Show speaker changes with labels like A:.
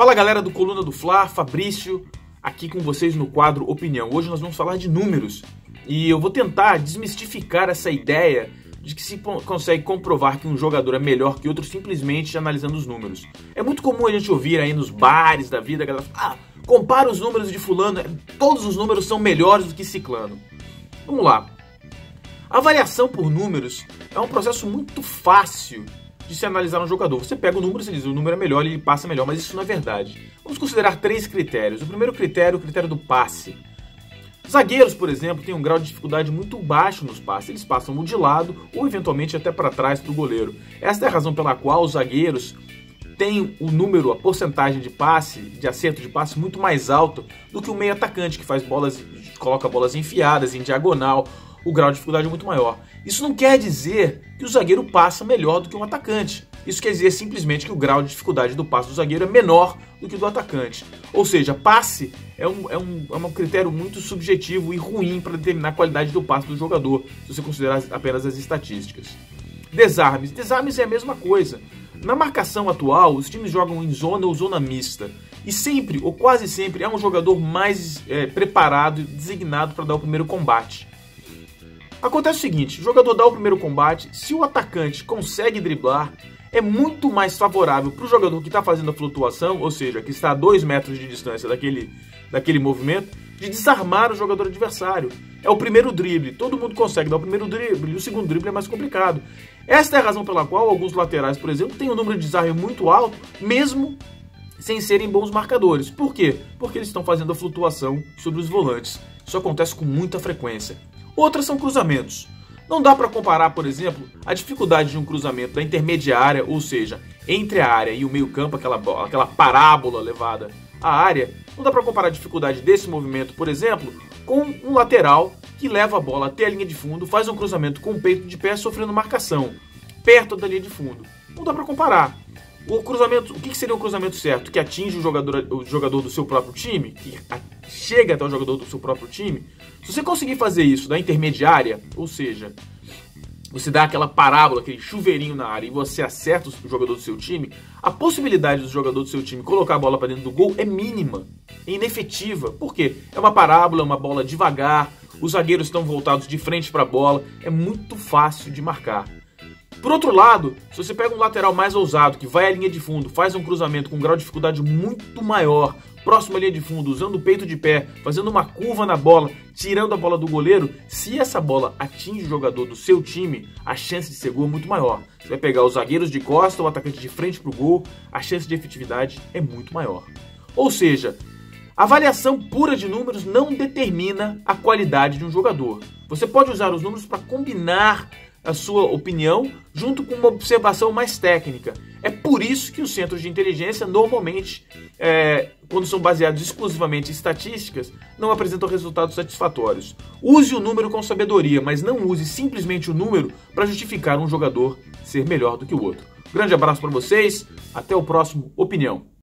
A: Fala galera do Coluna do Fla, Fabrício, aqui com vocês no quadro Opinião. Hoje nós vamos falar de números e eu vou tentar desmistificar essa ideia de que se consegue comprovar que um jogador é melhor que outro simplesmente analisando os números. É muito comum a gente ouvir aí nos bares da vida, a galera fala, compara os números de fulano, todos os números são melhores do que ciclano. Vamos lá. A avaliação por números é um processo muito fácil de se analisar um jogador. Você pega o número e diz, o número é melhor, ele passa melhor, mas isso não é verdade. Vamos considerar 3 critérios. O primeiro critério é o critério do passe. Zagueiros, por exemplo, têm um grau de dificuldade muito baixo nos passes. Eles passam de lado ou eventualmente até para trás para o goleiro. Esta é a razão pela qual os zagueiros têm o número, a porcentagem de passe, de acerto de passe muito mais alto do que o meio atacante, que faz bolas, coloca bolas enfiadas, em diagonal. O grau de dificuldade é muito maior. Isso não quer dizer que o zagueiro passa melhor do que um atacante. Isso quer dizer simplesmente que o grau de dificuldade do passe do zagueiro é menor do que do atacante. Ou seja, passe é um critério muito subjetivo e ruim para determinar a qualidade do passe do jogador, se você considerar apenas as estatísticas. Desarmes. Desarmes é a mesma coisa. Na marcação atual, os times jogam em zona ou zona mista. E sempre, ou quase sempre, é um jogador mais preparado e designado para dar o primeiro combate. Acontece o seguinte, o jogador dá o primeiro combate, se o atacante consegue driblar, é muito mais favorável para o jogador que está fazendo a flutuação, ou seja, que está a 2 metros de distância daquele movimento, de desarmar o jogador adversário. É o primeiro drible, todo mundo consegue dar o primeiro drible, e o segundo drible é mais complicado. Esta é a razão pela qual alguns laterais, por exemplo, têm um número de desarme muito alto, mesmo sem serem bons marcadores. Por quê? Porque eles estão fazendo a flutuação sobre os volantes. Isso acontece com muita frequência. Outras são cruzamentos. Não dá para comparar, por exemplo, a dificuldade de um cruzamento da intermediária, ou seja, entre a área e o meio-campo, aquela parábola levada à área. Não dá para comparar a dificuldade desse movimento, por exemplo, com um lateral que leva a bola até a linha de fundo, faz um cruzamento com o peito de pé sofrendo marcação, perto da linha de fundo. Não dá para comparar. O cruzamento, o que seria um cruzamento certo? Que atinge o jogador do seu próprio time? Que chega até o jogador do seu próprio time? Se você conseguir fazer isso na intermediária, ou seja, você dá aquela parábola, aquele chuveirinho na área e você acerta o jogador do seu time, a possibilidade do jogador do seu time colocar a bola para dentro do gol é mínima, é inefetiva. Por quê? É uma parábola, é uma bola devagar, os zagueiros estão voltados de frente para a bola, é muito fácil de marcar. Por outro lado, se você pega um lateral mais ousado, que vai à linha de fundo, faz um cruzamento com um grau de dificuldade muito maior, próximo à linha de fundo, usando o peito de pé, fazendo uma curva na bola, tirando a bola do goleiro, se essa bola atinge o jogador do seu time, a chance de ser gol é muito maior. Você vai pegar os zagueiros de costa, o atacante de frente para o gol, a chance de efetividade é muito maior. Ou seja, a avaliação pura de números não determina a qualidade de um jogador. Você pode usar os números para combinar a sua opinião junto com uma observação mais técnica. É por isso que os centros de inteligência normalmente, quando são baseados exclusivamente em estatísticas, não apresentam resultados satisfatórios. Use o número com sabedoria, mas não use simplesmente o número para justificar um jogador ser melhor do que o outro. Grande abraço para vocês, até o próximo Opinião.